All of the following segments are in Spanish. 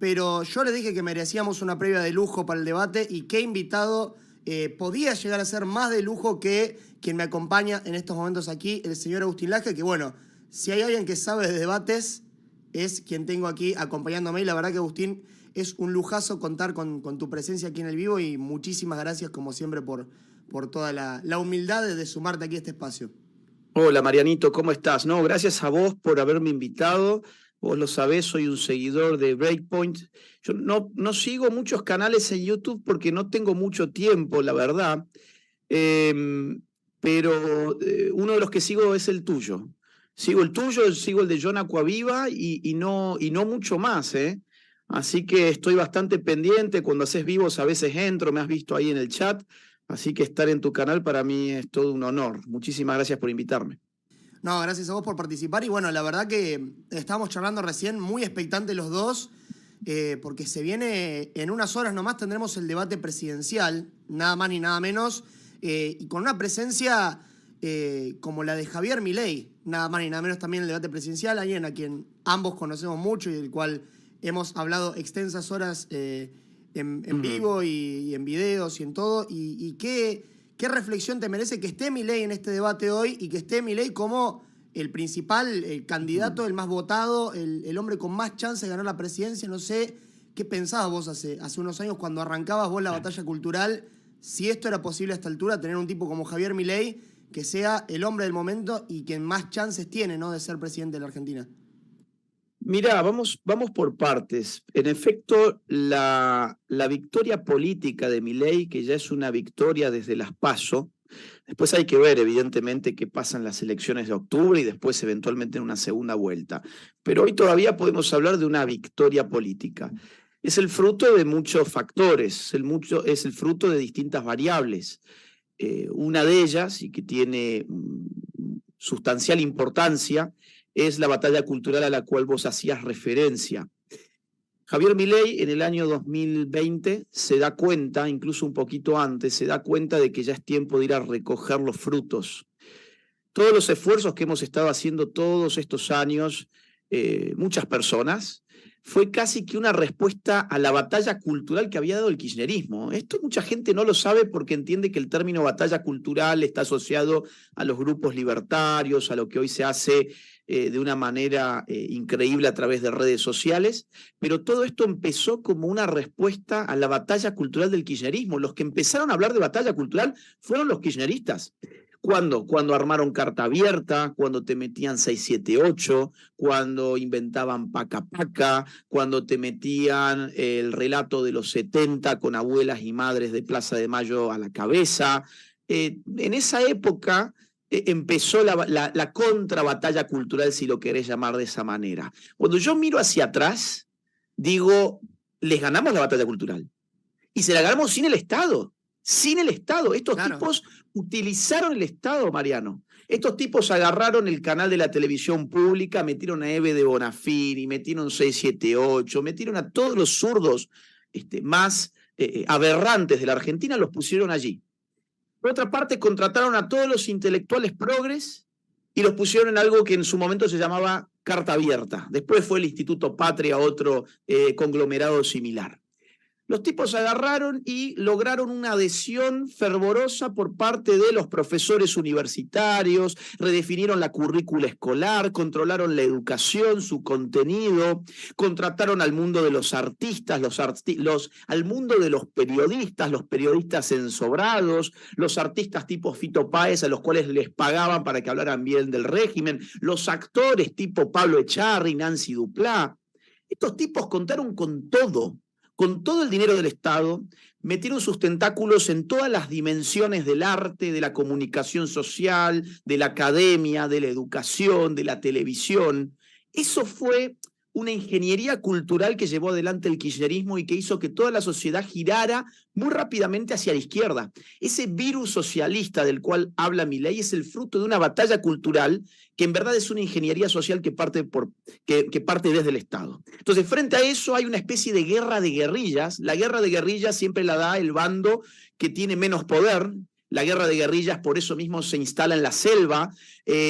pero yo les dije que merecíamos una previa de lujo para el debate y qué invitado podía llegar a ser más de lujo que quien me acompaña en estos momentos aquí, el señor Agustín Laje, que bueno, si hay alguien que sabe de debates, es quien tengo aquí acompañándome. Y la verdad que, Agustín, es un lujazo contar con tu presencia aquí en el vivo y muchísimas gracias, como siempre, por toda la humildad de sumarte aquí a este espacio. Hola Marianito, ¿cómo estás? No, gracias a vos por haberme invitado. Vos lo sabés, soy un seguidor de Breakpoint. Yo no sigo muchos canales en YouTube porque no tengo mucho tiempo, la verdad. Pero uno de los que sigo es el tuyo. Sigo el tuyo, sigo el de John Acquaviva y no mucho más, ¿eh? Así que estoy bastante pendiente. Cuando haces vivos a veces entro, me has visto ahí en el chat. Así que estar en tu canal para mí es todo un honor. Muchísimas gracias por invitarme. No, gracias a vos por participar. Y bueno, la verdad que estábamos charlando recién, muy expectantes los dos, porque se viene, en unas horas nomás tendremos el debate presidencial, nada más ni nada menos, y con una presencia como la de Javier Milei, nada más ni nada menos también el debate presidencial, alguien a quien ambos conocemos mucho y del cual hemos hablado extensas horas en vivo y en videos y en todo. Y ¿qué reflexión te merece que esté Milei en este debate hoy y que esté Milei como el principal, el candidato, el más votado, el hombre con más chance de ganar la presidencia? No sé qué pensabas vos hace unos años cuando arrancabas vos la batalla cultural, si esto era posible a esta altura, tener un tipo como Javier Milei que sea el hombre del momento y quien más chances tiene, ¿no?, de ser presidente de la Argentina. Mirá, vamos por partes. En efecto, la victoria política de Milei, que ya es una victoria desde las PASO, después hay que ver, evidentemente, qué pasa en las elecciones de octubre y después eventualmente en una segunda vuelta. Pero hoy todavía podemos hablar de una victoria política. Es el fruto de muchos factores, es el fruto de distintas variables. Una de ellas, y que tiene sustancial importancia, es la batalla cultural a la cual vos hacías referencia. Javier Milei en el año 2020 se da cuenta, incluso un poquito antes, se da cuenta de que ya es tiempo de ir a recoger los frutos. Todos los esfuerzos que hemos estado haciendo todos estos años, muchas personas, fue casi que una respuesta a la batalla cultural que había dado el kirchnerismo. Esto mucha gente no lo sabe porque entiende que el término batalla cultural está asociado a los grupos libertarios, a lo que hoy se hace de una manera increíble a través de redes sociales, pero todo esto empezó como una respuesta a la batalla cultural del kirchnerismo. Los que empezaron a hablar de batalla cultural fueron los kirchneristas. ¿Cuándo? Cuando armaron Carta Abierta, cuando te metían 678, cuando inventaban Paca Paca, cuando te metían el relato de los 70 con abuelas y madres de Plaza de Mayo a la cabeza. En esa época empezó la contrabatalla cultural, si lo querés llamar de esa manera. Cuando yo miro hacia atrás, digo, les ganamos la batalla cultural. Y se la ganamos sin el Estado. Sin el Estado. Estos tipos utilizaron el Estado, Mariano. Estos tipos agarraron el canal de la televisión pública, metieron a Eve de Bonafini, metieron 678, metieron a todos los zurdos más aberrantes de la Argentina, los pusieron allí. Por otra parte, contrataron a todos los intelectuales progres y los pusieron en algo que en su momento se llamaba Carta Abierta. Después fue el Instituto Patria, otro conglomerado similar. Los tipos agarraron y lograron una adhesión fervorosa por parte de los profesores universitarios, redefinieron la currícula escolar, controlaron la educación, su contenido, contrataron al mundo de los artistas, al mundo de los periodistas ensobrados, los artistas tipo Fito Páez a los cuales les pagaban para que hablaran bien del régimen, los actores tipo Pablo Echarri, Nancy Duplá. Estos tipos contaron con todo el dinero del Estado, metieron sus tentáculos en todas las dimensiones del arte, de la comunicación social, de la academia, de la educación, de la televisión. Eso fue una ingeniería cultural que llevó adelante el kirchnerismo y que hizo que toda la sociedad girara muy rápidamente hacia la izquierda. Ese virus socialista del cual habla Milei es el fruto de una batalla cultural que en verdad es una ingeniería social que parte desde el Estado. Entonces, frente a eso hay una especie de guerra de guerrillas. La guerra de guerrillas siempre la da el bando que tiene menos poder, La guerra de guerrillas por eso mismo se instala en la selva.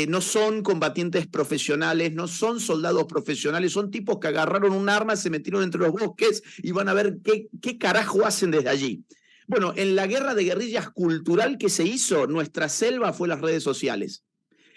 No son combatientes profesionales, no son soldados profesionales, son tipos que agarraron un arma, se metieron entre los bosques y van a ver qué carajo hacen desde allí. Bueno, en la guerra de guerrillas cultural que se hizo, nuestra selva fue las redes sociales.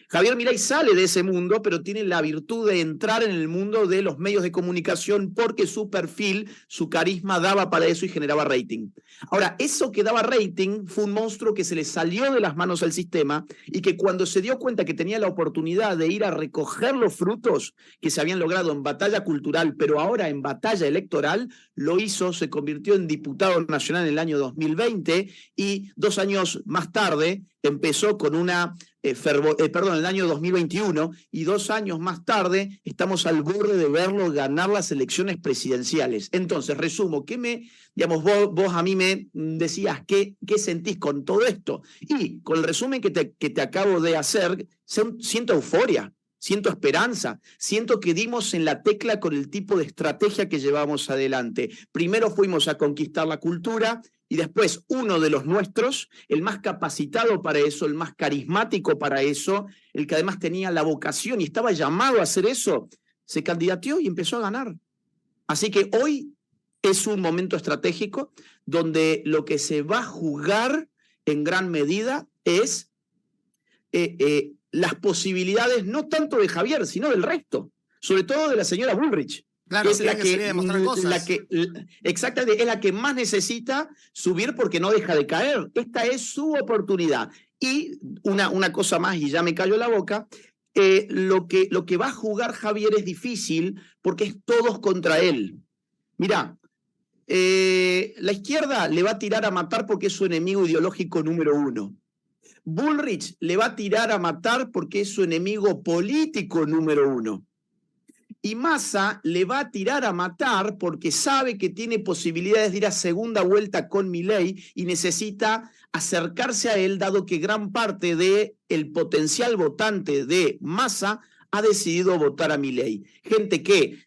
Javier Milei sale de ese mundo, pero tiene la virtud de entrar en el mundo de los medios de comunicación porque su perfil, su carisma daba para eso y generaba rating. Ahora, eso que daba rating fue un monstruo que se le salió de las manos al sistema y que cuando se dio cuenta que tenía la oportunidad de ir a recoger los frutos que se habían logrado en batalla cultural, pero ahora en batalla electoral, lo hizo, se convirtió en diputado nacional en el año 2020 y 2 años más tarde empezó con una en el año 2021 y 2 años más tarde estamos al borde de verlo ganar las elecciones presidenciales. Entonces, resumo, vos a mí me decías qué sentís con todo esto y con el resumen que te acabo de hacer, siento euforia. Siento esperanza, siento que dimos en la tecla con el tipo de estrategia que llevamos adelante. Primero fuimos a conquistar la cultura y después uno de los nuestros, el más capacitado para eso, el más carismático para eso, el que además tenía la vocación y estaba llamado a hacer eso, se candidateó y empezó a ganar. Así que hoy es un momento estratégico donde lo que se va a jugar en gran medida es las posibilidades no tanto de Javier, sino del resto, sobre todo de la señora Bullrich. Claro, es la exactamente, es la que más necesita subir porque no deja de caer. Esta es su oportunidad. Y una cosa más, y ya me callo la boca, lo que va a jugar Javier es difícil porque es todos contra él. Mirá, la izquierda le va a tirar a matar porque es su enemigo ideológico número 1. Bullrich le va a tirar a matar porque es su enemigo político número 1. Y Massa le va a tirar a matar porque sabe que tiene posibilidades de ir a segunda vuelta con Milei y necesita acercarse a él, dado que gran parte del potencial votante de Massa ha decidido votar a Milei. Gente que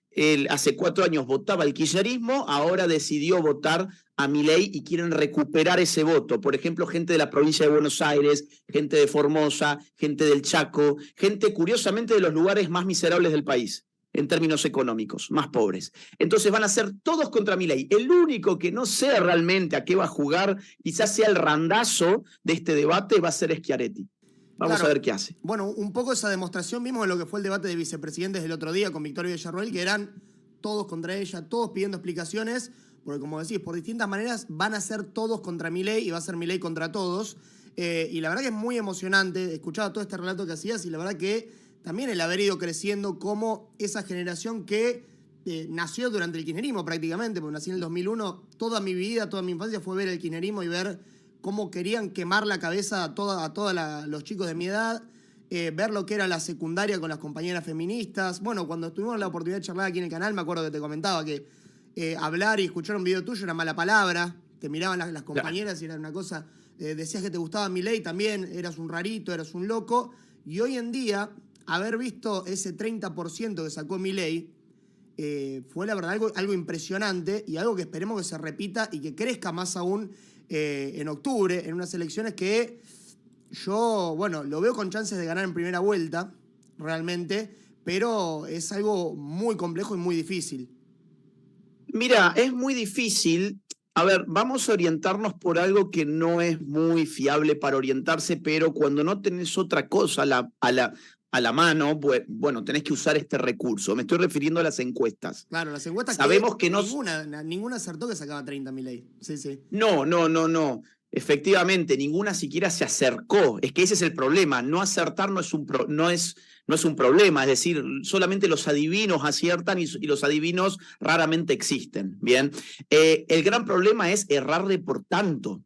hace 4 años votaba al kirchnerismo, ahora decidió votar a Milei y quieren recuperar ese voto. Por ejemplo, gente de la provincia de Buenos Aires, gente de Formosa, gente del Chaco, gente curiosamente de los lugares más miserables del país, en términos económicos, más pobres. Entonces van a ser todos contra Milei. El único que no sé realmente a qué va a jugar, quizás sea el randazo de este debate, va a ser Schiaretti. Vamos a ver qué hace. Bueno, un poco esa demostración vimos en lo que fue el debate de vicepresidentes del otro día con Victoria Villarroel, que eran todos contra ella, todos pidiendo explicaciones, porque como decís, por distintas maneras van a ser todos contra Milei y va a ser Milei contra todos. Y la verdad que es muy emocionante, escuchaba todo este relato que hacías y la verdad que también el haber ido creciendo como esa generación que nació durante el kirchnerismo prácticamente, porque nací en el 2001, toda mi vida, toda mi infancia fue ver el kirchnerismo y ver cómo querían quemar la cabeza a todos los chicos de mi edad, ver lo que era la secundaria con las compañeras feministas. Bueno, cuando tuvimos la oportunidad de charlar aquí en el canal, me acuerdo que te comentaba que hablar y escuchar un video tuyo era mala palabra, te miraban las compañeras y era una cosa, decías que te gustaba Milei también, eras un rarito, eras un loco, y hoy en día haber visto ese 30% que sacó Milei fue la verdad algo impresionante y algo que esperemos que se repita y que crezca más aún en octubre, en unas elecciones que yo, bueno, lo veo con chances de ganar en primera vuelta, realmente, pero es algo muy complejo y muy difícil. Mira, es muy difícil. A ver, vamos a orientarnos por algo que no es muy fiable para orientarse, pero cuando no tenés otra cosa a la mano, bueno, tenés que usar este recurso. Me estoy refiriendo a las encuestas. Claro, las encuestas sabemos que no... Ninguna acertó que sacaba 30 Milei. Sí, sí. No. Efectivamente, ninguna siquiera se acercó. Es que ese es el problema. No acertar no es un problema. Es decir, solamente los adivinos aciertan y los adivinos raramente existen. Bien. El gran problema es errarle por tanto.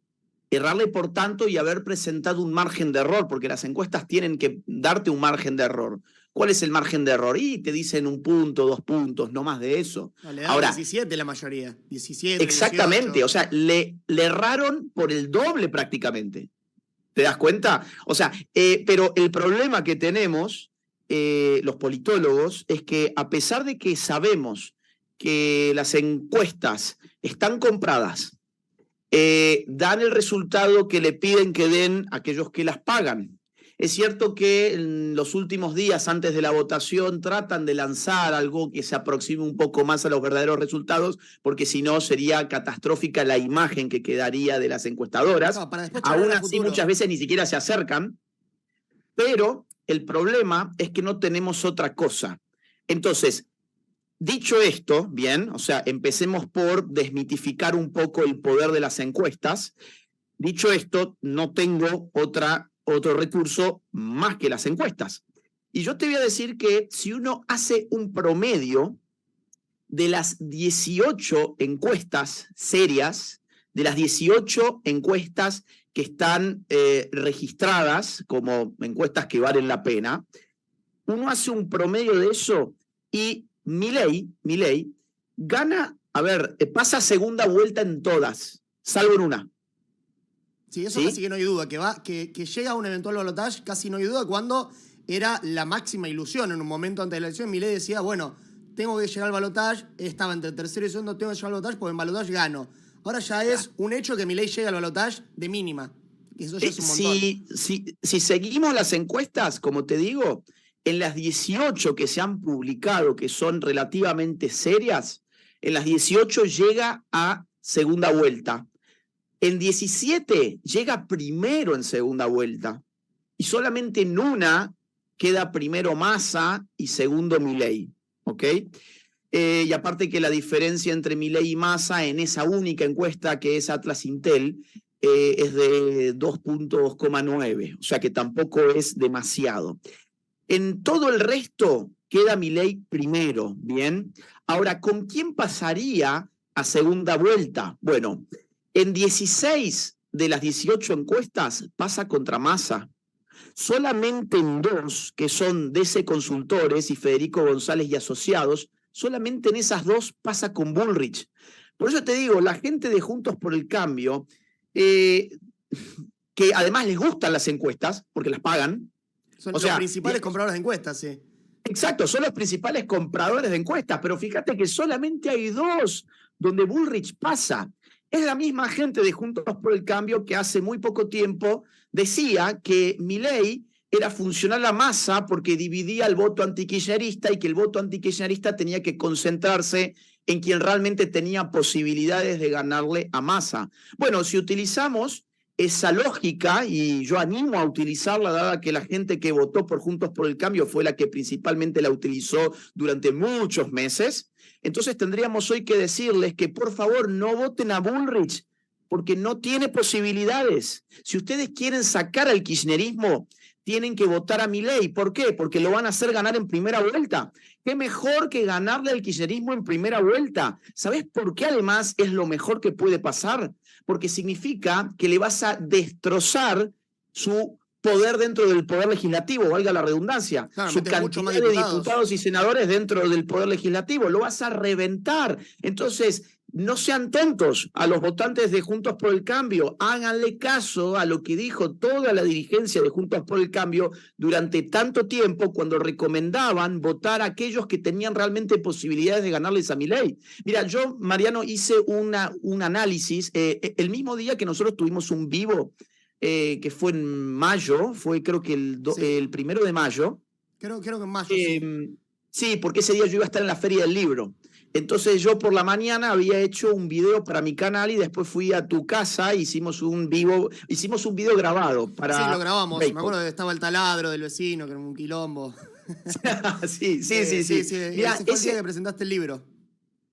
Errarle por tanto y haber presentado un margen de error, porque las encuestas tienen que darte un margen de error. ¿Cuál es el margen de error? Y te dicen 1 punto, 2 puntos, no más de eso. No, le dan ahora 17 la mayoría, 17, exactamente, 18. O sea, le erraron por el doble prácticamente. ¿Te das cuenta? O sea, pero el problema que tenemos los politólogos es que a pesar de que sabemos que las encuestas están compradas, dan el resultado que le piden que den aquellos que las pagan. Es cierto que en los últimos días antes de la votación tratan de lanzar algo que se aproxime un poco más a los verdaderos resultados, porque si no sería catastrófica la imagen que quedaría de las encuestadoras. No, para después Aún charlar a así futuro. muchas veces ni siquiera se acercan, pero el problema es que no tenemos otra cosa. Entonces, dicho esto, bien, o sea, empecemos por desmitificar un poco el poder de las encuestas. Dicho esto, no tengo otro recurso más que las encuestas. Y yo te voy a decir que si uno hace un promedio de las 18 encuestas serias, de las 18 encuestas que están registradas como encuestas que valen la pena, uno hace un promedio de eso y Milei gana, pasa a segunda vuelta en todas, salvo en una. Sí, eso casi que no hay duda. Que llega a un eventual balotaje, casi no hay duda, cuando era la máxima ilusión. En un momento antes de la elección, Milei decía, bueno, tengo que llegar al balotaje, estaba entre tercero y segundo, tengo que llegar al balotaje porque en balotaje gano. Ahora ya es un hecho que Milei llega al balotaje de mínima. Y eso ya es un montón. Si seguimos las encuestas, como te digo, en las 18 que se han publicado, que son relativamente serias, en las 18 llega a segunda vuelta. En 17 llega primero en segunda vuelta. Y solamente en una queda primero Massa y segundo Milei. ¿Ok? Y aparte que la diferencia entre Milei y Massa en esa única encuesta que es Atlas Intel es de 2,9. O sea que tampoco es demasiado. En todo el resto queda Milei primero, ¿bien? Ahora, ¿con quién pasaría a segunda vuelta? Bueno, en 16 de las 18 encuestas pasa contra Massa. Solamente en 2, que son DC Consultores y Federico González y Asociados, solamente en esas 2 pasa con Bullrich. Por eso te digo, la gente de Juntos por el Cambio, que además les gustan las encuestas, porque las pagan. Son los principales compradores de encuestas, sí. Exacto, son los principales compradores de encuestas, pero fíjate que solamente hay 2 donde Bullrich pasa. Es la misma gente de Juntos por el Cambio que hace muy poco tiempo decía que Milei era funcional a Massa porque dividía el voto antikirchnerista y que el voto antikirchnerista tenía que concentrarse en quien realmente tenía posibilidades de ganarle a Massa. Bueno, si utilizamos esa lógica, y yo animo a utilizarla, dada que la gente que votó por Juntos por el Cambio fue la que principalmente la utilizó durante muchos meses, entonces tendríamos hoy que decirles que por favor no voten a Bullrich, porque no tiene posibilidades. Si ustedes quieren sacar al kirchnerismo, tienen que votar a Milei. ¿Por qué? Porque lo van a hacer ganar en primera vuelta. ¿Qué mejor que ganarle al kirchnerismo en primera vuelta? ¿Sabés por qué además es lo mejor que puede pasar? Porque significa que le vas a destrozar su poder dentro del poder legislativo, valga la redundancia, claro, su cantidad de diputados y senadores dentro del poder legislativo, lo vas a reventar. Entonces, no sean tontos a los votantes de Juntos por el Cambio, háganle caso a lo que dijo toda la dirigencia de Juntos por el Cambio durante tanto tiempo cuando recomendaban votar a aquellos que tenían realmente posibilidades de ganarles a Milei. Mira, yo, Mariano, hice un análisis el mismo día que nosotros tuvimos un vivo que fue en mayo, fue creo que el 1 de mayo. Creo que en mayo, sí. Sí, porque ese día yo iba a estar en la Feria del Libro. Entonces yo por la mañana había hecho un video para mi canal y después fui a tu casa, hicimos un video grabado. Sí, lo grabamos. Me acuerdo que estaba el taladro del vecino, que era un quilombo. Sí. Mirá, ese fue el día que presentaste el libro.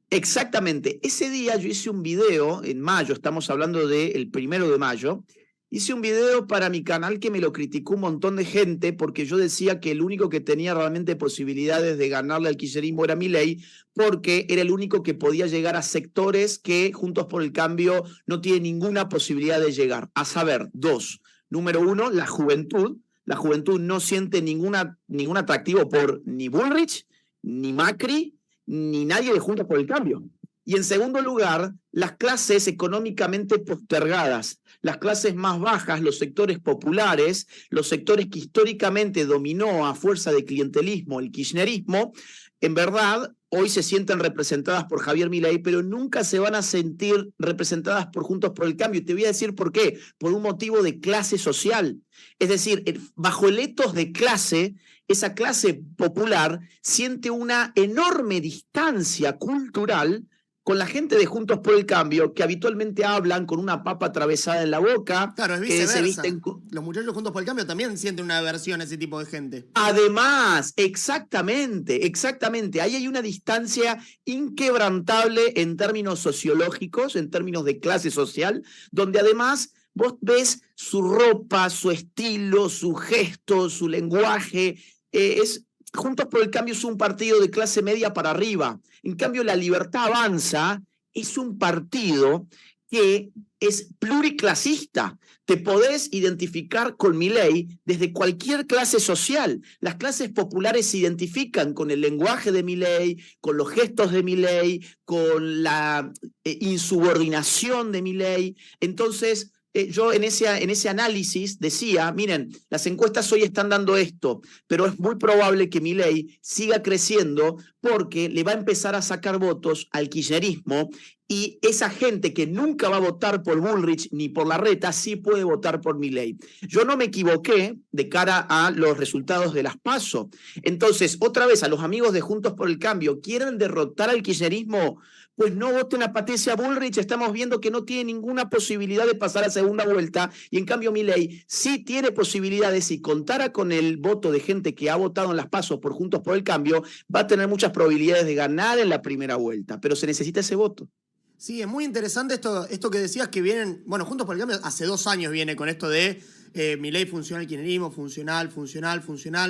Exactamente. Ese día yo hice un video en mayo, estamos hablando del 1 de mayo, hice un video para mi canal que me lo criticó un montón de gente porque yo decía que el único que tenía realmente posibilidades de ganarle al kirchnerismo era Milei porque era el único que podía llegar a sectores que Juntos por el Cambio no tiene ninguna posibilidad de llegar. A saber, 2. Número 1, la juventud. La juventud no siente ningún atractivo por ni Bullrich, ni Macri, ni nadie de Juntos por el Cambio. Y en segundo lugar, las clases económicamente postergadas, las clases más bajas, los sectores populares, los sectores que históricamente dominó a fuerza de clientelismo el kirchnerismo, en verdad, hoy se sienten representadas por Javier Milei, pero nunca se van a sentir representadas por Juntos por el Cambio. Y te voy a decir por qué. Por un motivo de clase social. Es decir, bajo el etos de clase, esa clase popular siente una enorme distancia cultural con la gente de Juntos por el Cambio, que habitualmente hablan con una papa atravesada en la boca. Claro, es que se viceversa. visten... Los muchachos Juntos por el Cambio también sienten una aversión a ese tipo de gente. Además, exactamente. Ahí hay una distancia inquebrantable en términos sociológicos, en términos de clase social, donde además vos ves su ropa, su estilo, su gesto, su lenguaje. Juntos por el Cambio es un partido de clase media para arriba. En cambio, La Libertad Avanza es un partido que es pluriclasista. Te podés identificar con Milei desde cualquier clase social. Las clases populares se identifican con el lenguaje de Milei, con los gestos de Milei, con la insubordinación de Milei. Entonces, yo en ese análisis decía, miren, las encuestas hoy están dando esto, pero es muy probable que Milei siga creciendo porque le va a empezar a sacar votos al kirchnerismo, y esa gente que nunca va a votar por Bullrich ni por Larreta sí puede votar por Milei. Yo no me equivoqué de cara a los resultados de las PASO. Entonces, otra vez, a los amigos de Juntos por el Cambio, ¿quieren derrotar al kirchnerismo? Pues no voten a Patricia Bullrich. Estamos viendo que no tiene ninguna posibilidad de pasar a segunda vuelta, y en cambio Milei sí tiene posibilidades. Si contara con el voto de gente que ha votado en las PASO por Juntos por el Cambio, va a tener muchas probabilidades de ganar en la primera vuelta, pero se necesita ese voto. Sí, es muy interesante esto que decías, que vienen, bueno, Juntos por el Cambio hace 2 años viene con esto de Milei funciona el kirchnerismo, funcional,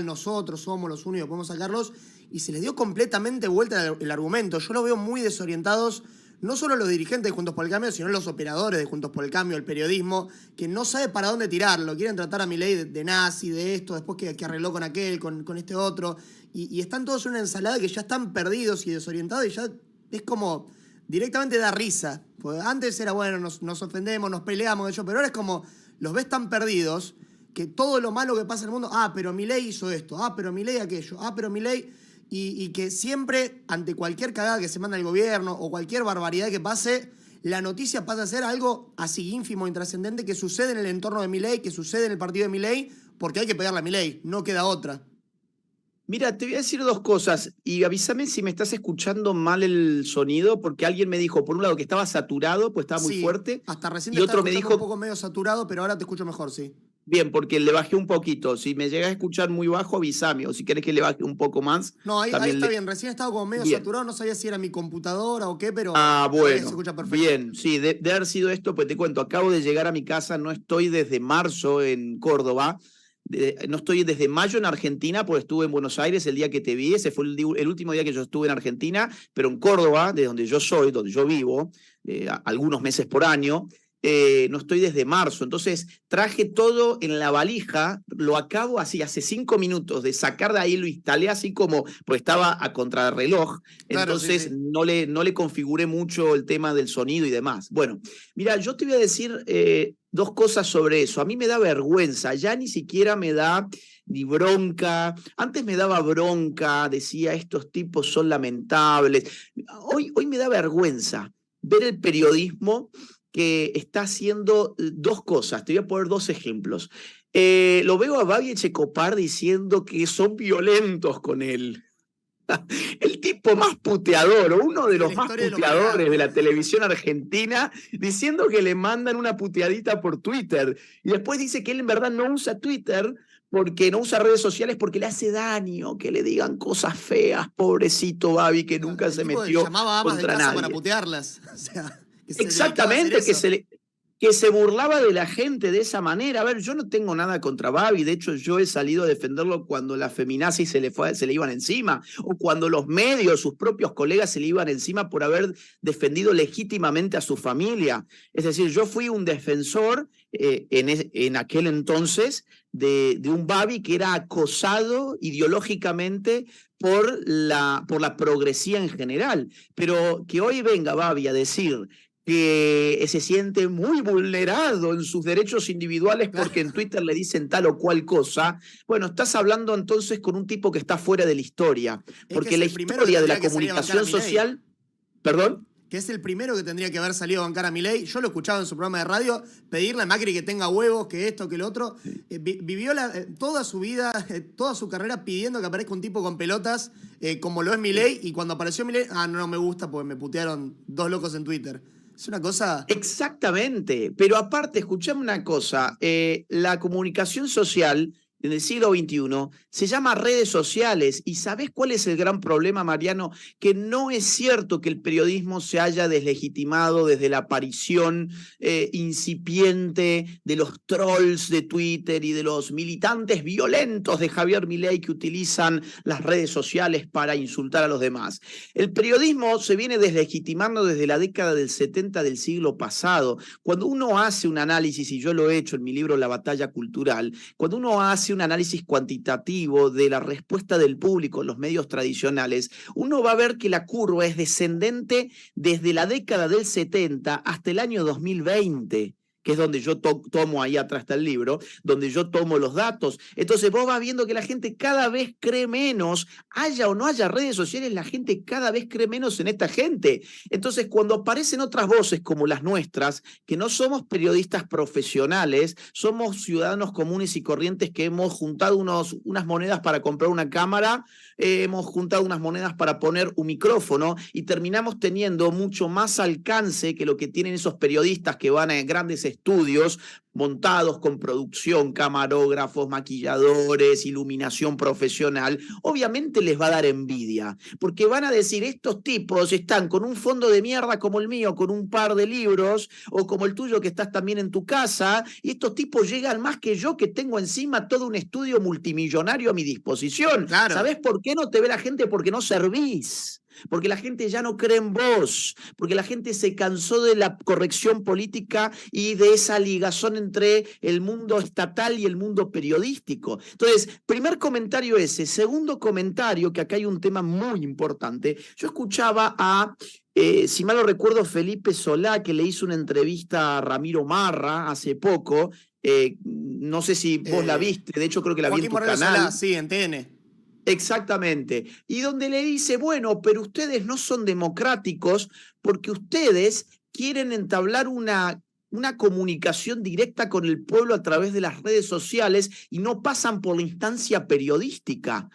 nosotros somos los únicos que podemos sacarlos, y se les dio completamente vuelta el argumento. Yo lo veo muy desorientados, no solo los dirigentes de Juntos por el Cambio, sino los operadores de Juntos por el Cambio, el periodismo, que no sabe para dónde tirarlo. Quieren tratar a Milei de nazi, de esto, después que arregló con aquel, con este otro, y están todos en una ensalada que ya están perdidos y desorientados, y ya es como... directamente da risa. Porque antes era, bueno, nos ofendemos, nos peleamos de ello, pero ahora es como, los ves tan perdidos que todo lo malo que pasa en el mundo, pero Milei hizo esto, pero Milei aquello, pero Milei, y que siempre, ante cualquier cagada que se manda el gobierno o cualquier barbaridad que pase, la noticia pasa a ser algo así ínfimo, intrascendente, que sucede en el entorno de Milei, que sucede en el partido de Milei, porque hay que pegarle a Milei, no queda otra. Mira, te voy a decir 2 cosas, y avísame si me estás escuchando mal el sonido, porque alguien me dijo, por un lado, que estaba saturado, pues estaba muy fuerte. Hasta recién y otro me dijo un poco medio saturado, pero ahora te escucho mejor, sí. Bien, porque le bajé un poquito. Si me llegas a escuchar muy bajo, avísame, o si querés que le baje un poco más. No, ahí está bien. Recién estaba como medio saturado, no sabía si era mi computadora o qué, pero bueno, se escucha perfecto. Bien, sí, de haber sido esto, pues te cuento, acabo de llegar a mi casa, no estoy desde marzo en Córdoba, no estoy desde mayo en Argentina, porque estuve en Buenos Aires el día que te vi. Ese fue el último día que yo estuve en Argentina, pero en Córdoba, de donde yo soy, donde yo vivo, algunos meses por año. No estoy desde marzo, entonces traje todo en la valija, lo acabo así hace 5 minutos de sacar de ahí, lo instalé así como, pues estaba a contrarreloj, claro, entonces sí. No le configuré mucho el tema del sonido y demás. Bueno, mira, yo te voy a decir 2 cosas sobre eso. A mí me da vergüenza, ya ni siquiera me da ni bronca. Antes me daba bronca, decía, estos tipos son lamentables. Hoy me da vergüenza ver el periodismo que está haciendo 2 cosas. Te voy a poner 2 ejemplos. Lo veo a Babi Echecopar diciendo que son violentos con él. El tipo más puteador, o uno de los más puteadores de la televisión argentina, diciendo que le mandan una puteadita por Twitter. Y después dice que él en verdad no usa Twitter, porque no usa redes sociales porque le hace daño que le digan cosas feas. Pobrecito Babi, que nunca se metió llamaba a amas contra de casa nadie. Para putearlas. O sea, exactamente, que se burlaba de la gente de esa manera. A ver, yo no tengo nada contra Babi, de hecho yo he salido a defenderlo cuando la feminazis se le iban encima, o cuando los medios, sus propios colegas se le iban encima por haber defendido legítimamente a su familia. Es decir, yo fui un defensor en aquel entonces de un Babi que era acosado ideológicamente por la progresía en general, pero que hoy venga Babi a decir que se siente muy vulnerado en sus derechos individuales porque en Twitter le dicen tal o cual cosa, bueno, estás hablando entonces con un tipo que está fuera de la historia, porque la historia de la comunicación social, perdón. Que es el primero que tendría que haber salido a bancar a Milei. Yo lo escuchaba en su programa de radio, pedirle a Macri que tenga huevos, que esto, que lo otro. Vivió toda su vida, toda su carrera pidiendo que aparezca un tipo con pelotas, como lo es Milei, y cuando apareció Milei, no me gusta porque me putearon 2 locos en Twitter. Es una cosa... Exactamente, pero aparte, escuchame una cosa, la comunicación social en el siglo XXI se llama redes sociales. ¿Y sabés cuál es el gran problema, Mariano? Que no es cierto que el periodismo se haya deslegitimado desde la aparición incipiente de los trolls de Twitter y de los militantes violentos de Javier Milei que utilizan las redes sociales para insultar a los demás. El periodismo se viene deslegitimando desde la década del 70 del siglo pasado. Cuando uno hace un análisis, y yo lo he hecho en mi libro La batalla cultural, cuando uno hace un análisis cuantitativo de la respuesta del público en los medios tradicionales, uno va a ver que la curva es descendente desde la década del 70 hasta el año 2020. Que es donde yo tomo, ahí atrás está el libro, donde yo tomo los datos. Entonces vos vas viendo que la gente cada vez cree menos, haya o no haya redes sociales, la gente cada vez cree menos en esta gente. Entonces cuando aparecen otras voces como las nuestras, que no somos periodistas profesionales, somos ciudadanos comunes y corrientes que hemos juntado unas monedas para comprar una cámara, hemos juntado unas monedas para poner un micrófono y terminamos teniendo mucho más alcance que lo que tienen esos periodistas que van a grandes estudios montados con producción, camarógrafos, maquilladores, iluminación profesional. Obviamente les va a dar envidia, porque van a decir, estos tipos están con un fondo de mierda como el mío, con un par de libros, o como el tuyo que estás también en tu casa, y estos tipos llegan más que yo, que tengo encima todo un estudio multimillonario a mi disposición. Claro. ¿Sabés por qué no te ve la gente? Porque no servís. Porque la gente ya no cree en vos, porque la gente se cansó de la corrección política y de esa ligazón entre el mundo estatal y el mundo periodístico. Entonces, primer comentario ese. Segundo comentario, que acá hay un tema muy importante. Yo escuchaba a, si mal no recuerdo, Felipe Solá, que le hizo una entrevista a Ramiro Marra hace poco. No sé si vos la viste, de hecho creo que la vi en tu canal. Solá, sí, en TN. Exactamente. Y donde le dice, bueno, pero ustedes no son democráticos porque ustedes quieren entablar una comunicación directa con el pueblo a través de las redes sociales y no pasan por la instancia periodística.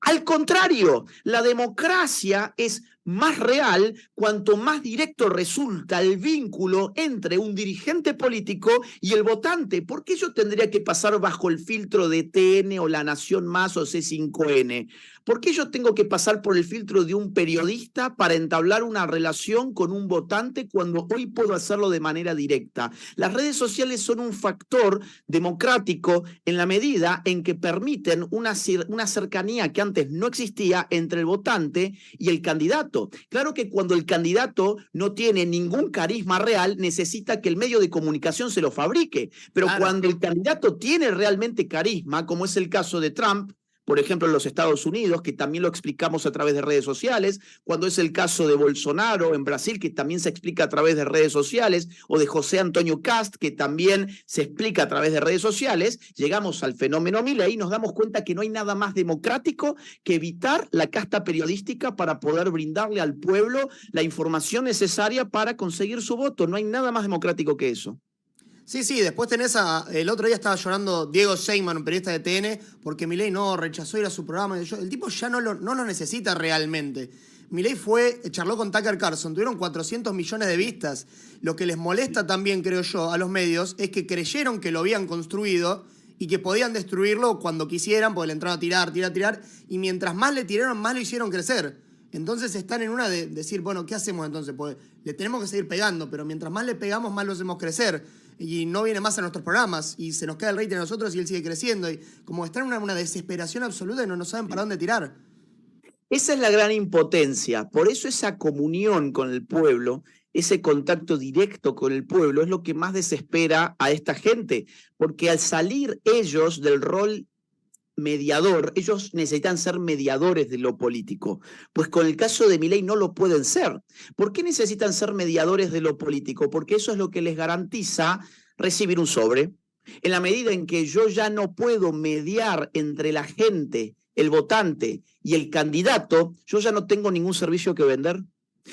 Al contrario, la democracia es más real cuanto más directo resulta el vínculo entre un dirigente político y el votante. ¿Por qué yo tendría que pasar bajo el filtro de TN o La Nación Más o C5N? ¿Por qué yo tengo que pasar por el filtro de un periodista para entablar una relación con un votante cuando hoy puedo hacerlo de manera directa? Las redes sociales son un factor democrático en la medida en que permiten una cercanía que antes no existía entre el votante y el candidato. Claro que cuando el candidato no tiene ningún carisma real, necesita que el medio de comunicación se lo fabrique. Pero claro, cuando el candidato tiene realmente carisma, como es el caso de Trump, por ejemplo, en los Estados Unidos, que también lo explicamos a través de redes sociales, cuando es el caso de Bolsonaro en Brasil, que también se explica a través de redes sociales, o de José Antonio Kast, que también se explica a través de redes sociales, llegamos al fenómeno Milei y nos damos cuenta que no hay nada más democrático que evitar la casta periodística para poder brindarle al pueblo la información necesaria para conseguir su voto. No hay nada más democrático que eso. Sí, después tenés el otro día estaba llorando Diego Sheinbaum, un periodista de TN, porque Milei no rechazó ir a su programa. El tipo ya no lo necesita realmente. Milei charló con Tucker Carlson, tuvieron 400 millones de vistas. Lo que les molesta también, creo yo, a los medios es que creyeron que lo habían construido y que podían destruirlo cuando quisieran, porque le entraron a tirar, y mientras más le tiraron, más lo hicieron crecer. Entonces están en una de decir, bueno, ¿qué hacemos entonces? Pues le tenemos que seguir pegando, pero mientras más le pegamos, más lo hacemos crecer. Y no viene más a nuestros programas, y se nos cae el rating a nosotros y él sigue creciendo. Y como están en una desesperación absoluta y no saben para dónde tirar. Esa es la gran impotencia. Por eso esa comunión con el pueblo, ese contacto directo con el pueblo es lo que más desespera a esta gente. Porque al salir ellos del rol mediador, ellos necesitan ser mediadores de lo político. Pues con el caso de Milei no lo pueden ser. ¿Por qué necesitan ser mediadores de lo político? Porque eso es lo que les garantiza recibir un sobre. En la medida en que yo ya no puedo mediar entre la gente, el votante y el candidato, yo ya no tengo ningún servicio que vender.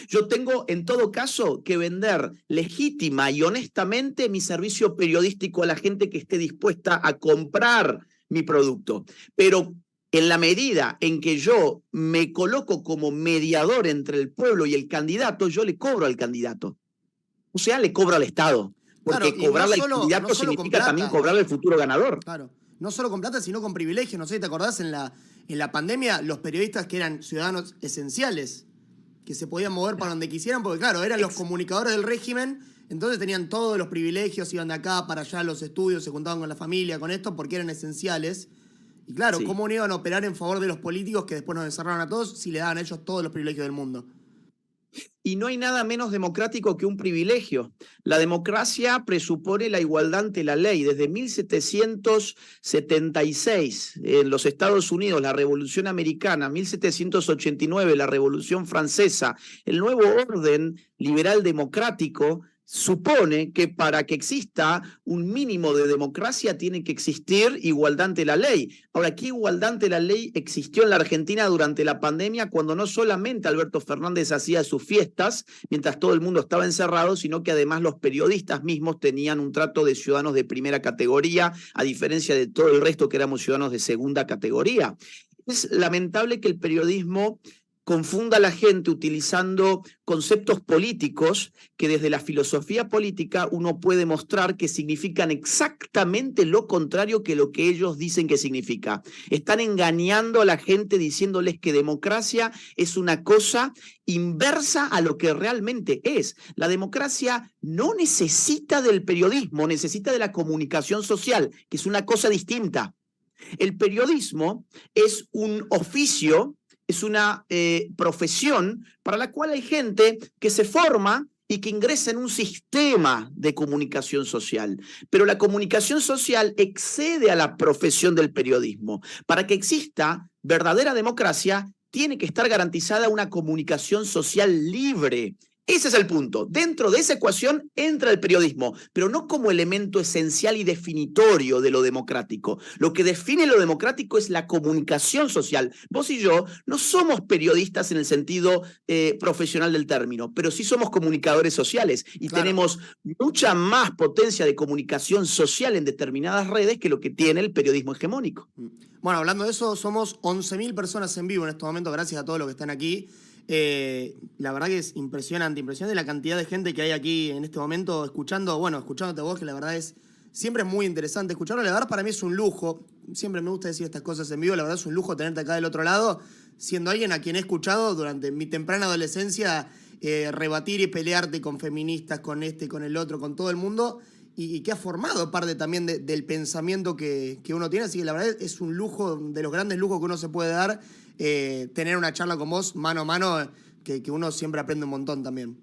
Yo tengo, en todo caso, que vender legítima y honestamente mi servicio periodístico a la gente que esté dispuesta a comprar mi producto. Pero en la medida en que yo me coloco como mediador entre el pueblo y el candidato, yo le cobro al candidato. O sea, le cobro al Estado. Porque Claro, cobrarle al candidato significa también cobrarle al futuro ganador. Claro, no solo con plata, sino con privilegios. No sé si te acordás, en la pandemia, los periodistas que eran ciudadanos esenciales, que se podían mover para donde quisieran, porque claro, eran los comunicadores del régimen, entonces tenían todos los privilegios, iban de acá para allá a los estudios, se juntaban con la familia, con esto, porque eran esenciales. Y claro, Sí. ¿cómo no iban a operar en favor de los políticos que después nos encerraron a todos si le daban a ellos todos los privilegios del mundo? Y no hay nada menos democrático que un privilegio. La democracia presupone la igualdad ante la ley. Desde 1776, en los Estados Unidos, la Revolución Americana, 1789, la Revolución Francesa, el nuevo orden liberal democrático supone que para que exista un mínimo de democracia tiene que existir igualdad ante la ley. Ahora, ¿qué igualdad ante la ley existió en la Argentina durante la pandemia cuando no solamente Alberto Fernández hacía sus fiestas mientras todo el mundo estaba encerrado, sino que además los periodistas mismos tenían un trato de ciudadanos de primera categoría, a diferencia de todo el resto que éramos ciudadanos de segunda categoría? Es lamentable que el periodismo confunda a la gente utilizando conceptos políticos que desde la filosofía política uno puede mostrar que significan exactamente lo contrario que lo que ellos dicen que significa. Están engañando a la gente diciéndoles que democracia es una cosa inversa a lo que realmente es. La democracia no necesita del periodismo, necesita de la comunicación social, que es una cosa distinta. El periodismo es un oficio, es una profesión para la cual hay gente que se forma y que ingresa en un sistema de comunicación social. Pero la comunicación social excede a la profesión del periodismo. Para que exista verdadera democracia, tiene que estar garantizada una comunicación social libre. Ese es el punto. Dentro de esa ecuación entra el periodismo, pero no como elemento esencial y definitorio de lo democrático. Lo que define lo democrático es la comunicación social. Vos y yo no somos periodistas en el sentido profesional del término, pero sí somos comunicadores sociales y Claro. tenemos mucha más potencia de comunicación social en determinadas redes que lo que tiene el periodismo hegemónico. Bueno, hablando de eso, somos 11.000 personas en vivo en este momento, gracias a todos los que están aquí. La verdad que es impresionante la cantidad de gente que hay aquí en este momento escuchándote a vos, que la verdad siempre es muy interesante escucharlo. La verdad para mí es un lujo, siempre me gusta decir estas cosas en vivo, la verdad es un lujo tenerte acá del otro lado, siendo alguien a quien he escuchado durante mi temprana adolescencia rebatir y pelearte con feministas, con con el otro, con todo el mundo, y que ha formado parte también del pensamiento que uno tiene, así que la verdad es un lujo, de los grandes lujos que uno se puede dar, tener una charla con vos mano a mano, que uno siempre aprende un montón también.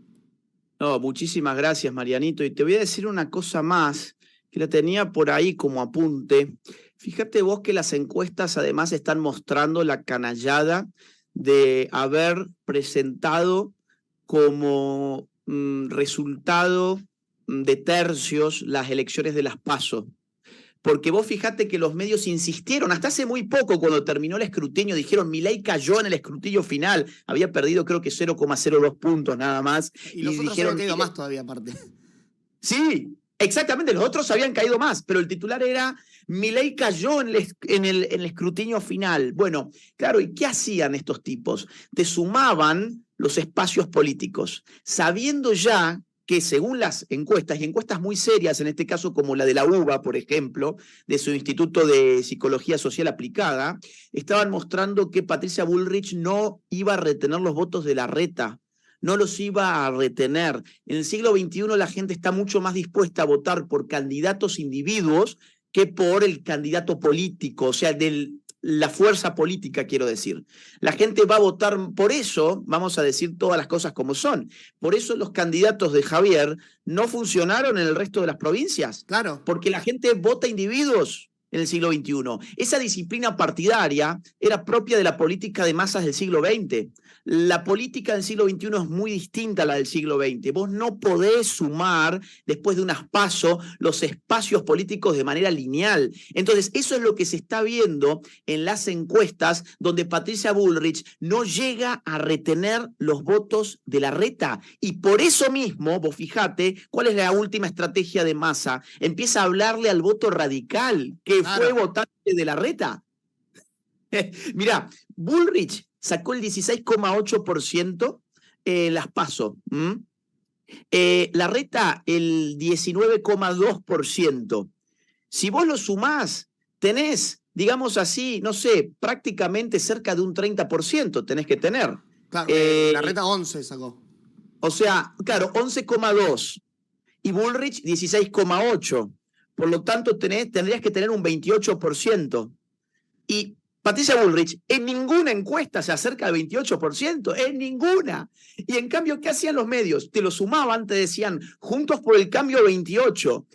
No, muchísimas gracias, Marianito. Y te voy a decir una cosa más, que la tenía por ahí como apunte. Fíjate vos que las encuestas además están mostrando la canallada de haber presentado como resultado de tercios las elecciones de las PASO. Porque vos fijate que los medios insistieron, hasta hace muy poco cuando terminó el escrutinio, dijeron Milei cayó en el escrutinio final, había perdido creo que 0,02 puntos nada más. Y los otros dijeron, habían caído más todavía aparte. Sí, exactamente, los otros habían caído más, pero el titular era Milei cayó en el escrutinio final. Bueno, claro, ¿y qué hacían estos tipos? Te sumaban los espacios políticos, sabiendo ya que según las encuestas, y encuestas muy serias, en este caso como la de la UBA, por ejemplo, de su Instituto de Psicología Social Aplicada, estaban mostrando que Patricia Bullrich no iba a retener los votos de Larreta, no los iba a retener. En el siglo XXI la gente está mucho más dispuesta a votar por candidatos individuos que por el candidato político, o sea, la fuerza política, quiero decir. La gente va a votar por eso, vamos a decir todas las cosas como son. Por eso los candidatos de Javier no funcionaron en el resto de las provincias. Claro. Porque la gente vota individuos. en el siglo XXI. Esa disciplina partidaria era propia de la política de masas del siglo XX. La política del siglo XXI es muy distinta a la del siglo XX. Vos no podés sumar, después de unas PASO, los espacios políticos de manera lineal. Entonces, eso es lo que se está viendo en las encuestas, donde Patricia Bullrich no llega a retener los votos de Larreta. Y por eso mismo, vos fijate, ¿cuál es la última estrategia de Massa? Empieza a hablarle al voto radical, que fue votante de Larreta. Mirá, Bullrich sacó el 16,8% en las PASO. Larreta el 19,2%. Si vos lo sumás, tenés, digamos así, no sé, prácticamente cerca de un 30% tenés que tener. Claro, Larreta 11 sacó. O sea, claro, 11,2 y Bullrich 16,8. Por lo tanto, tendrías que tener un 28%. Y Patricia Bullrich en ninguna encuesta se acerca al 28%, en ninguna. Y en cambio, ¿qué hacían los medios? Te lo sumaban, te decían, Juntos por el Cambio 28,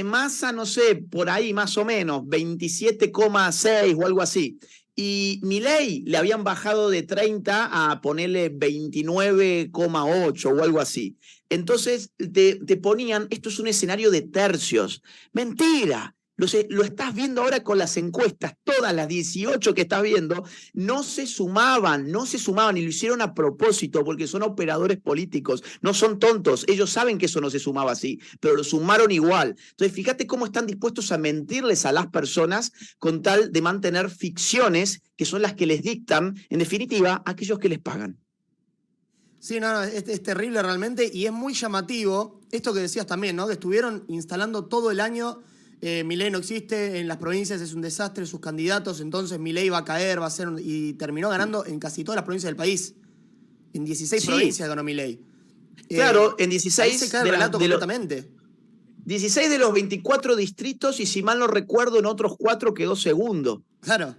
Massa, no sé, por ahí más o menos, 27,6 o algo así. Y Milei le habían bajado de 30 a ponerle 29,8 o algo así. Entonces te ponían, esto es un escenario de tercios. Mentira. Lo estás viendo ahora con las encuestas, todas las 18 que estás viendo, no se sumaban y lo hicieron a propósito porque son operadores políticos, no son tontos, ellos saben que eso no se sumaba así, pero lo sumaron igual. Entonces, fíjate cómo están dispuestos a mentirles a las personas con tal de mantener ficciones que son las que les dictan, en definitiva, aquellos que les pagan. Sí, no, es terrible realmente y es muy llamativo esto que decías también, ¿no? Que estuvieron instalando todo el año. Milei no existe, en las provincias es un desastre sus candidatos, entonces Milei va a caer, y terminó ganando en casi todas las provincias del país. En 16 provincias ganó Milei. Claro, en 16 ahí se cae el relato completamente. 16 de los 24 distritos y si mal no recuerdo en otros 4 quedó segundo. Claro.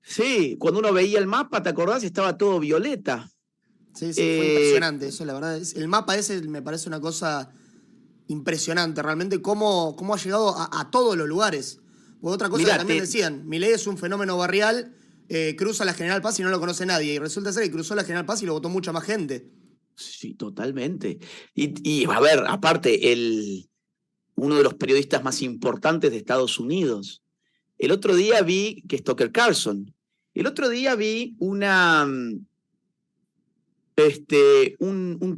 Sí, cuando uno veía el mapa, ¿te acordás? Estaba todo violeta. Sí, fue impresionante eso, la verdad. El mapa ese me parece una cosa impresionante, realmente, cómo ha llegado a todos los lugares. Porque otra cosa que también decían, Milei es un fenómeno barrial, cruza la General Paz y no lo conoce nadie. Y resulta ser que cruzó la General Paz y lo votó mucha más gente. Sí, totalmente. Y a ver, aparte, uno de los periodistas más importantes de Estados Unidos. El otro día vi, que es Tucker Carlson, el otro día vi un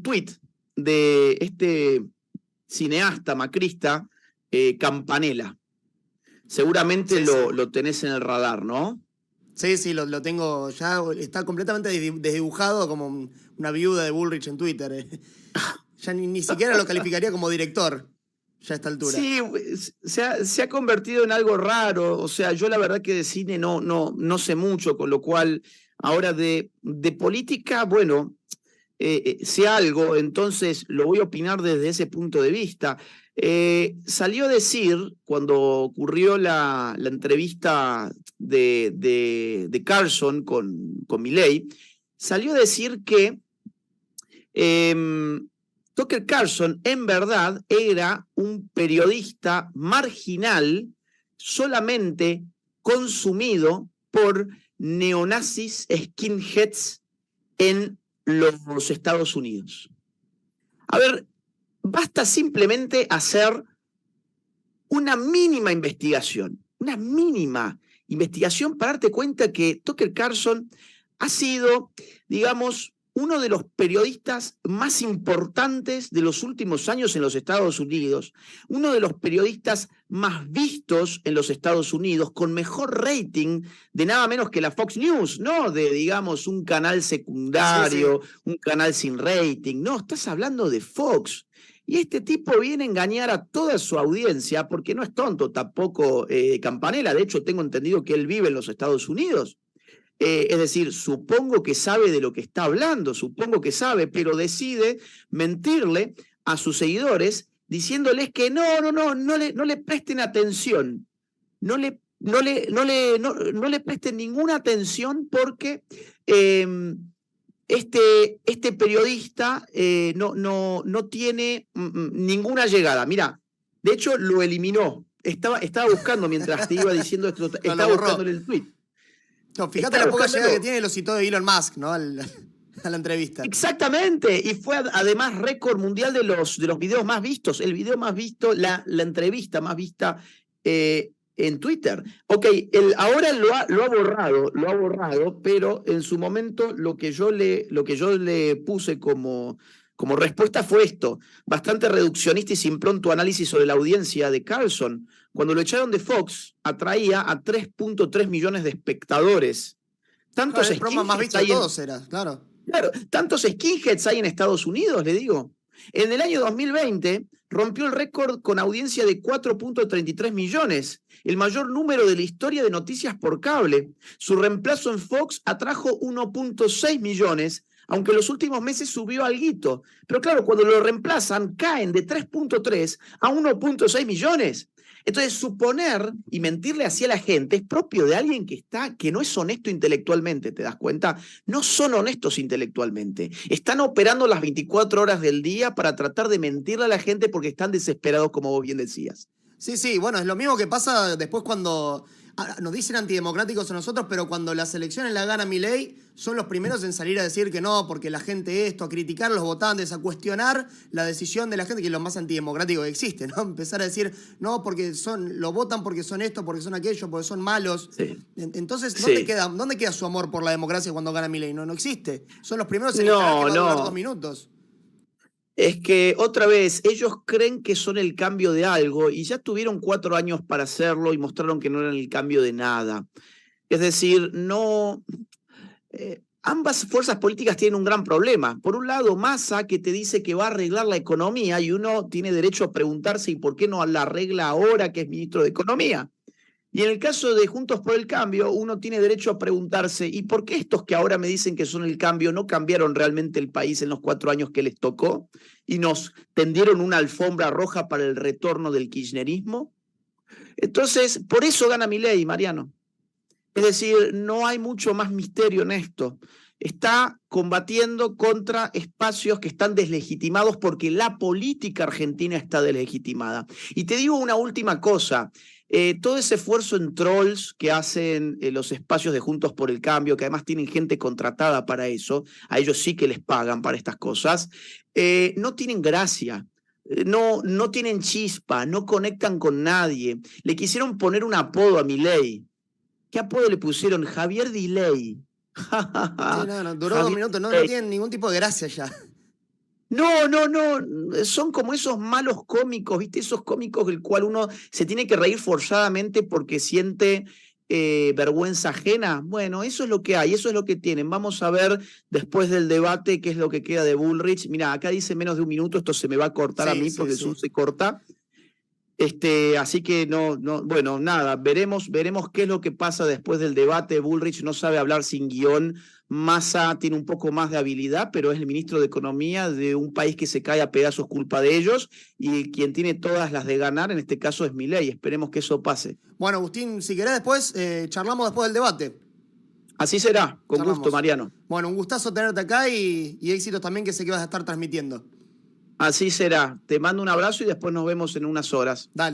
tuit de este cineasta macrista, Campanella. Seguramente sí. Lo tenés en el radar, ¿no? Sí, lo tengo ya, está completamente desdibujado como una viuda de Bullrich en Twitter. Ya ni siquiera lo calificaría como director, ya a esta altura. Sí, se ha convertido en algo raro, o sea, yo la verdad que de cine no sé mucho, con lo cual ahora de política, bueno, sé algo, entonces lo voy a opinar desde ese punto de vista. Salió a decir, cuando ocurrió la entrevista de Carlson con Milei, salió a decir que Tucker Carlson en verdad era un periodista marginal solamente consumido por neonazis, skinheads en los Estados Unidos. A ver, basta simplemente hacer una mínima investigación para darte cuenta que Tucker Carlson ha sido, digamos, uno de los periodistas más importantes de los últimos años en los Estados Unidos, uno de los periodistas más vistos en los Estados Unidos, con mejor rating de nada menos que la Fox News, no de, digamos, un canal secundario, un canal sin rating, no, estás hablando de Fox. Y este tipo viene a engañar a toda su audiencia, porque no es tonto tampoco Campanella, de hecho tengo entendido que él vive en los Estados Unidos. Es decir, supongo que sabe de lo que está hablando, supongo que sabe, pero decide mentirle a sus seguidores diciéndoles que no le presten atención, no le presten ninguna atención porque este periodista no tiene ninguna llegada. Mira, de hecho lo eliminó estaba buscando mientras te iba diciendo esto, estaba buscando el tweet. No, fíjate la poca llegada que tiene, lo citó de Elon Musk, ¿no? A la entrevista. Exactamente, y fue además récord mundial de los videos más vistos, el video más visto, la entrevista más vista en Twitter. Ok, ahora lo ha borrado, pero en su momento lo que yo le puse como respuesta fue esto, bastante reduccionista y sin pronto análisis sobre la audiencia de Carlson. Cuando lo echaron de Fox, atraía a 3.3 millones de espectadores. Tantos el promo más visto de todos era, claro. Claro, tantos skinheads hay en Estados Unidos, le digo. En el año 2020 rompió el récord con audiencia de 4.33 millones, el mayor número de la historia de noticias por cable. Su reemplazo en Fox atrajo 1.6 millones, aunque en los últimos meses subió alguito. Pero claro, cuando lo reemplazan, caen de 3.3 a 1.6 millones. Entonces, suponer y mentirle así a la gente es propio de alguien que no es honesto intelectualmente, ¿te das cuenta? No son honestos intelectualmente. Están operando las 24 horas del día para tratar de mentirle a la gente porque están desesperados, como vos bien decías. Sí, bueno, es lo mismo que pasa después cuando nos dicen antidemocráticos a nosotros, pero cuando las elecciones las gana Milei, son los primeros en salir a decir que no, porque la gente esto, a criticar a los votantes, a cuestionar la decisión de la gente, que es lo más antidemocrático que existe, ¿no? Empezar a decir, no, porque lo votan porque son esto, porque son aquello, porque son malos. Sí. Entonces, ¿dónde queda su amor por la democracia cuando gana Milei? No existe. Son los primeros en declarar que va a durar 2 minutos. Es que, otra vez, ellos creen que son el cambio de algo y ya tuvieron 4 años para hacerlo y mostraron que no eran el cambio de nada. Es decir, no... ambas fuerzas políticas tienen un gran problema. Por un lado, Massa, que te dice que va a arreglar la economía y uno tiene derecho a preguntarse ¿y por qué no la arregla ahora que es ministro de Economía? Y en el caso de Juntos por el Cambio, uno tiene derecho a preguntarse ¿y por qué estos que ahora me dicen que son el cambio no cambiaron realmente el país en los 4 años que les tocó y nos tendieron una alfombra roja para el retorno del kirchnerismo? Entonces, por eso gana Milei, Mariano. Es decir, no hay mucho más misterio en esto. Está combatiendo contra espacios que están deslegitimados porque la política argentina está deslegitimada. Y te digo una última cosa. Todo ese esfuerzo en trolls que hacen los espacios de Juntos por el Cambio, que además tienen gente contratada para eso, a ellos sí que les pagan para estas cosas, no tienen gracia. No tienen chispa, no conectan con nadie. Le quisieron poner un apodo a Milei. ¿Qué apodo le pusieron? Javier Delay. Sí, no, duró 2 minutos, no tienen ningún tipo de gracia ya. No, son como esos malos cómicos, ¿viste? Esos cómicos del cual uno se tiene que reír forzadamente porque siente vergüenza ajena. Bueno, eso es lo que hay, eso es lo que tienen. Vamos a ver después del debate qué es lo que queda de Bullrich. Mira, acá dice menos de 1 minuto, esto se me va a cortar a mí porque el Zoom se corta. Así que bueno, nada, veremos qué es lo que pasa después del debate. Bullrich no sabe hablar sin guión. Massa tiene un poco más de habilidad, pero es el ministro de Economía de un país que se cae a pedazos culpa de ellos y quien tiene todas las de ganar, en este caso es Milei. Esperemos que eso pase. Bueno, Agustín, si querés después, charlamos después del debate. Así será, con gusto, Mariano. Bueno, un gustazo tenerte acá y éxitos también que sé que vas a estar transmitiendo. Así será. Te mando un abrazo y después nos vemos en unas horas. Dale.